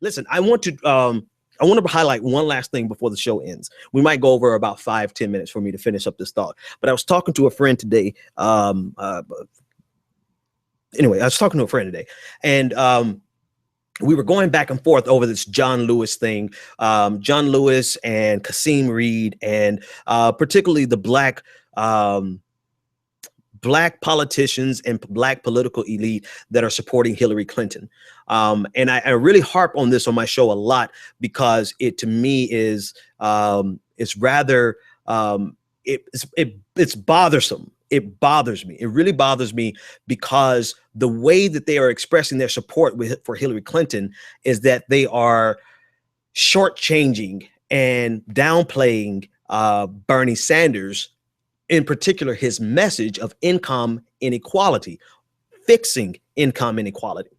Listen, I want to highlight one last thing before the show ends. We might go over about 5-10 minutes for me to finish up this thought. But I was talking to a friend today. Anyway, I was talking to a friend today, and we were going back and forth over this John Lewis thing. John Lewis and Kasim Reed, and particularly the black politicians and black political elite that are supporting Hillary Clinton. And I really harp on this on my show a lot because it, to me, is it's rather it's bothersome. It bothers me. It really bothers me because the way that they are expressing their support for Hillary Clinton is that they are shortchanging and downplaying Bernie Sanders, in particular, his message of income inequality, fixing income inequality.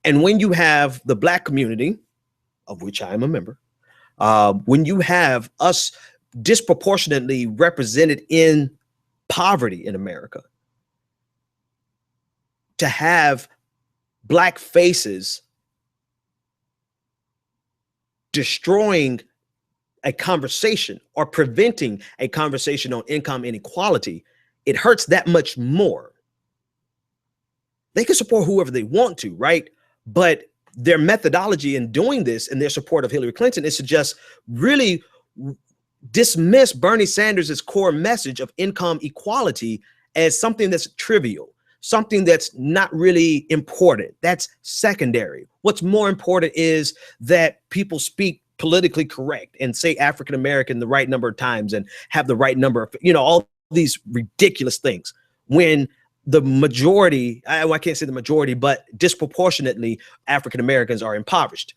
And when you have the black community, of which I am a member, when you have us disproportionately represented in poverty in America, to have black faces destroying a conversation or preventing a conversation on income inequality, it hurts that much more. They can support whoever they want to, right? But their methodology in doing this and their support of Hillary Clinton is to just really dismiss Bernie Sanders' core message of income equality as something that's trivial, something that's not really important. That's secondary. What's more important is that people speak politically correct and say African American the right number of times and have the right number of, all these ridiculous things, when the majority, I can't say the majority, but disproportionately African Americans are impoverished.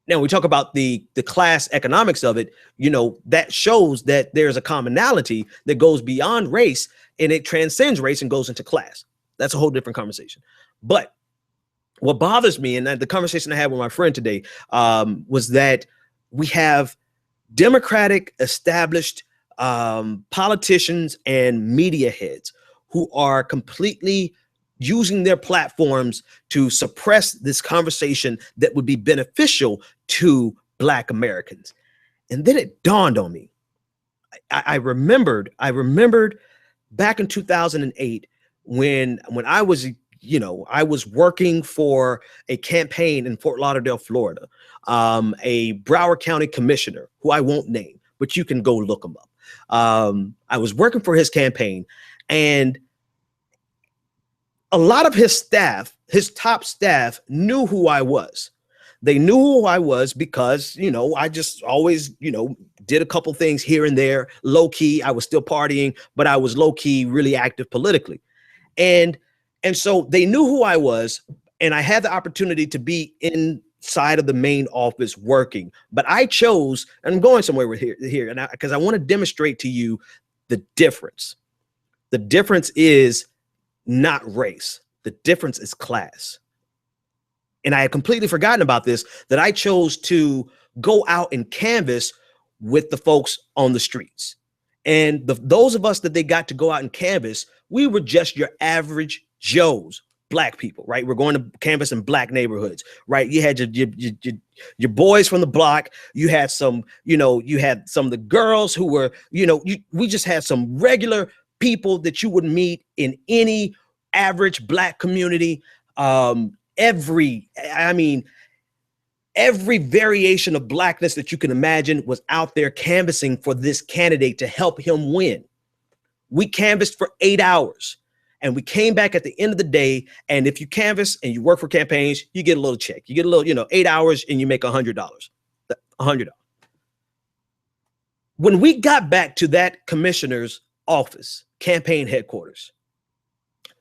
Now, we talk about the class economics of it, that shows that there's a commonality that goes beyond race and it transcends race and goes into class. That's a whole different conversation. But what bothers me, and the conversation I had with my friend today, was that we have Democratic established politicians and media heads who are completely using their platforms to suppress this conversation that would be beneficial to Black Americans. And then it dawned on me. I remembered back in 2008 when I was, I was working for a campaign in Fort Lauderdale, Florida, a Broward County commissioner who I won't name, but you can go look him up. I was working for his campaign, and a lot of his staff, his top staff, knew who I was. They knew who I was because, I just always, did a couple things here and there, low key. I was still partying, but I was low key, really active politically. And so they knew who I was, and I had the opportunity to be inside of the main office working. But I chose, and I'm going somewhere with here, and because I want to demonstrate to you the difference. The difference is not race. The difference is class. And I had completely forgotten about this, that I chose to go out and canvass with the folks on the streets. And those of us that they got to go out and canvass, we were just your average Joes, Black people, right? We're going to canvass in Black neighborhoods, right? You had your boys from the block. You had some, you had some of the girls who were, we just had some regular people that you would meet in any average Black community. Every variation of Blackness that you can imagine was out there canvassing for this candidate to help him win. We canvassed for 8 hours, and we came back at the end of the day. And if you canvass and you work for campaigns, you get a little check. You get a little, 8 hours and you make $100. $100. When we got back to that commissioner's office, campaign headquarters,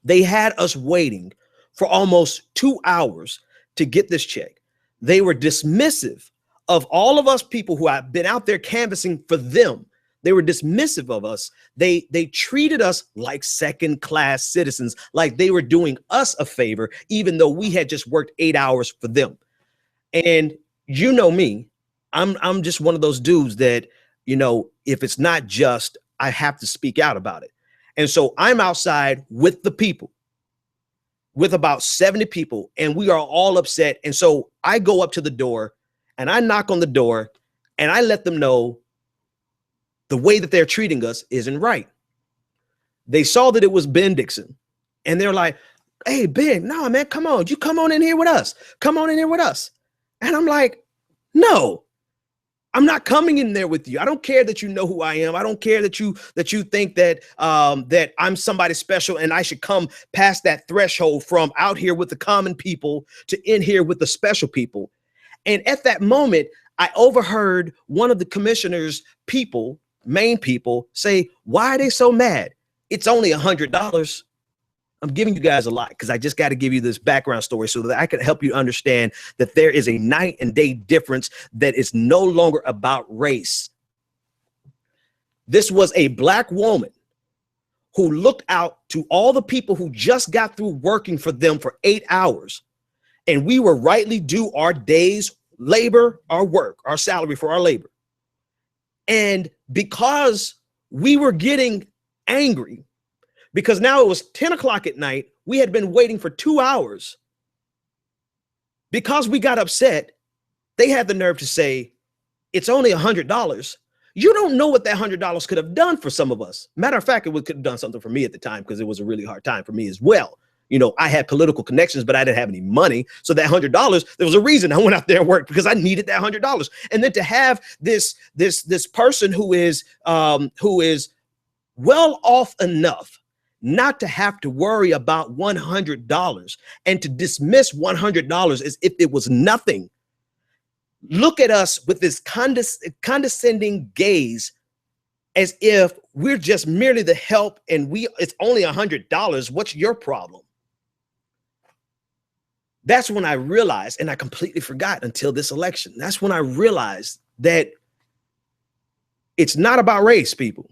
they had us waiting for almost 2 hours to get this check. They were dismissive of all of us people who have been out there canvassing for them. They were dismissive of us. They treated us like second-class citizens, like they were doing us a favor, even though we had just worked 8 hours for them. And you know me, I'm just one of those dudes that, if it's not just, I have to speak out about it. And so I'm outside with the people with about 70 people, and we are all upset. And so I go up to the door and I knock on the door and I let them know the way that they're treating us isn't right. They saw that it was Ben Dixon, and they're like, hey, Ben, no, man, come on. You come on in here with us. Come on in here with us. And I'm like, no, I'm not coming in there with you. I don't care that you know who I am. I don't care that you think that that I'm somebody special and I should come past that threshold from out here with the common people to in here with the special people. And at that moment, I overheard one of the commissioner's people, main people, say, why are they so mad? It's only $100. I'm giving you guys a lot because I just got to give you this background story so that I can help you understand that there is a night and day difference, that is no longer about race. This was a Black woman who looked out to all the people who just got through working for them for 8 hours, and we were rightly due our day's labor, our work, our salary for our labor. And because we were getting angry, because now it was 10 o'clock at night, we had been waiting for 2 hours. Because we got upset, they had the nerve to say, it's only $100. You don't know what that $100 could have done for some of us. Matter of fact, it could have done something for me at the time, because it was a really hard time for me as well. You know, I had political connections, but I didn't have any money. So that $100, there was a reason I went out there and worked, because I needed that $100. And then to have this person who is well off enough not to have to worry about $100 and to dismiss $100 as if it was nothing. Look at us with this condescending gaze, as if we're just merely the help and it's only $100. What's your problem? That's when I realized, and I completely forgot until this election. That's when I realized that it's not about race, people.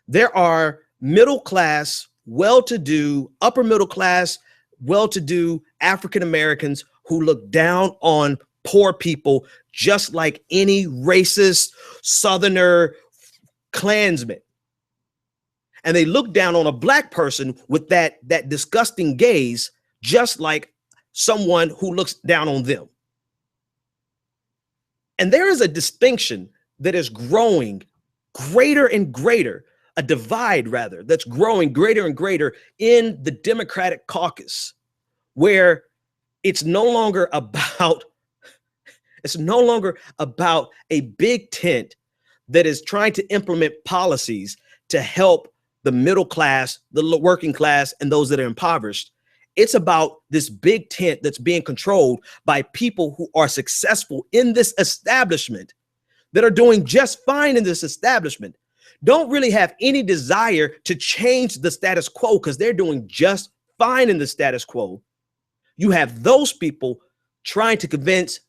There are middle class, well-to-do, upper middle class, well-to-do African Americans who look down on poor people just like any racist Southerner Klansman. And they look down on a Black person with that disgusting gaze, just like someone who looks down on them. And there is a distinction that is growing greater and greater, a divide rather, that's growing greater and greater in the Democratic caucus, where it's no longer about a big tent that is trying to implement policies to help the middle class, the working class, and those that are impoverished. It's about this big tent that's being controlled by people who are successful in this establishment, that are doing just fine in this establishment, don't really have any desire to change the status quo because they're doing just fine in the status quo. You have those people trying to convince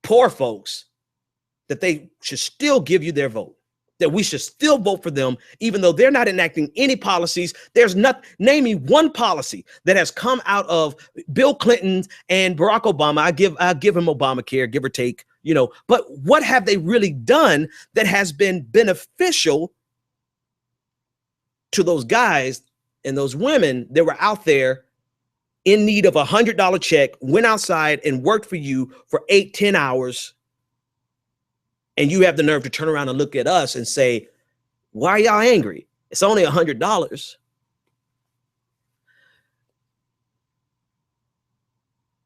poor folks that they should still give you their vote, that we should still vote for them, even though they're not enacting any policies. There's not, name me one policy that has come out of Bill Clinton and Barack Obama. I give him Obamacare, give or take, you know, but what have they really done that has been beneficial to those guys and those women that were out there in need of $100 check, went outside and worked for you for 8-10 hours? And you have the nerve to turn around and look at us and say, why are y'all angry? It's only $100.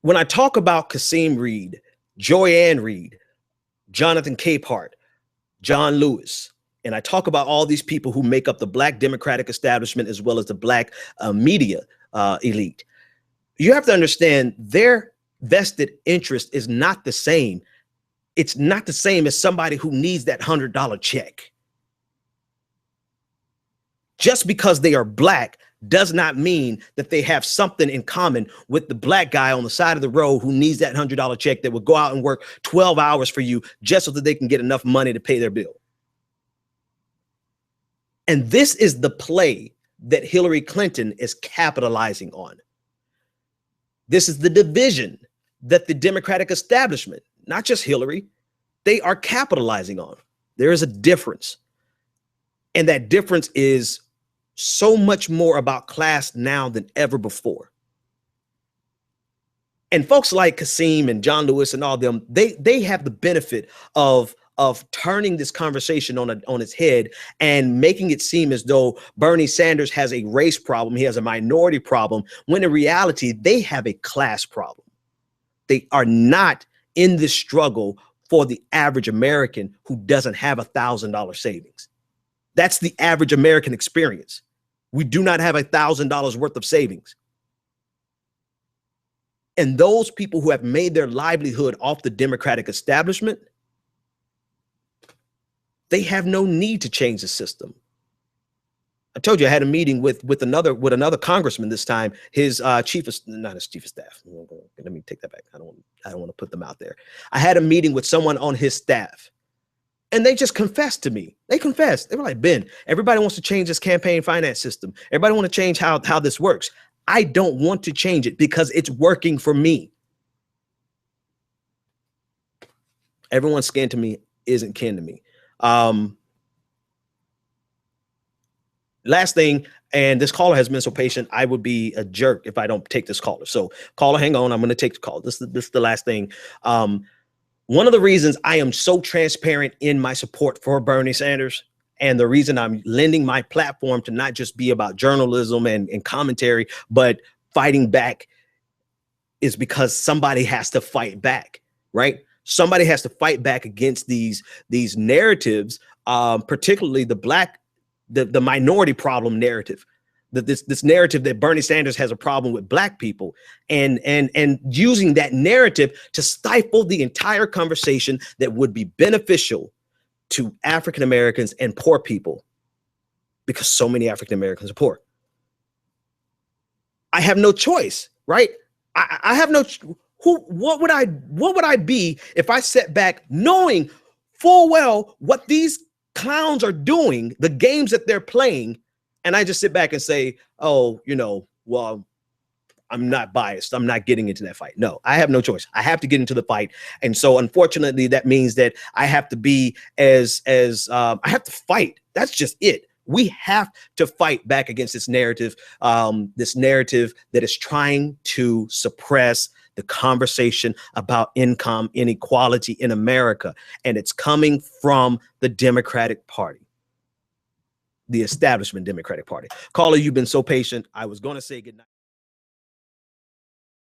When I talk about Kasim Reed, Joyanne Reed, Jonathan Capehart, John Lewis, and I talk about all these people who make up the Black Democratic establishment as well as the Black media elite, you have to understand their vested interest is not the same. It's not the same as somebody who needs that $100 check. Just because they are Black does not mean that they have something in common with the Black guy on the side of the road who needs that $100 check, that would go out and work 12 hours for you just so that they can get enough money to pay their bill. And this is the play that Hillary Clinton is capitalizing on. This is the division that the Democratic establishment, not just Hillary, they are capitalizing on. There is a difference. And that difference is so much more about class now than ever before. And folks like Kasim and John Lewis and all them, they have the benefit of turning this conversation on its head and making it seem as though Bernie Sanders has a race problem, he has a minority problem, when in reality they have a class problem. They are not in this struggle for the average American who doesn't have $1,000 savings. That's the average American experience. We do not have $1,000 worth of savings. And those people who have made their livelihood off the Democratic establishment, they have no need to change the system. I told you I had a meeting with another congressman this time. His chief of, not his chief of staff. Let me take that back. I don't want to put them out there. I had a meeting with someone on his staff, and they just confessed to me. They confessed. They were like, Ben, everybody wants to change this campaign finance system. Everybody want to change how this works. I don't want to change it because it's working for me. Everyone's skin to me isn't kin to me. Last thing, and this caller has been so patient, I would be a jerk if I don't take this caller. So caller, hang on, I'm going to take the call. This is the last thing. One of the reasons I am so transparent in my support for Bernie Sanders, and the reason I'm lending my platform to not just be about journalism and commentary, but fighting back, is because somebody has to fight back, right? Somebody has to fight back against these narratives, particularly the minority problem narrative, that this narrative that Bernie Sanders has a problem with Black people, and using that narrative to stifle the entire conversation that would be beneficial to African Americans and poor people, because so many African Americans are poor. I have no choice, right? I have no. What would I be if I sat back knowing full well what these clowns are doing, the games that they're playing, and I just sit back and say, oh, well, I'm not biased, I'm not getting into that fight? No, I have no choice. I have to get into the fight. And so unfortunately, that means that I have to be I have to fight. That's just it. We have to fight back against this narrative that is trying to suppress the conversation about income inequality in America. And it's coming from the Democratic Party, the establishment Democratic Party. Caller, you've been so patient. I was going to say goodnight.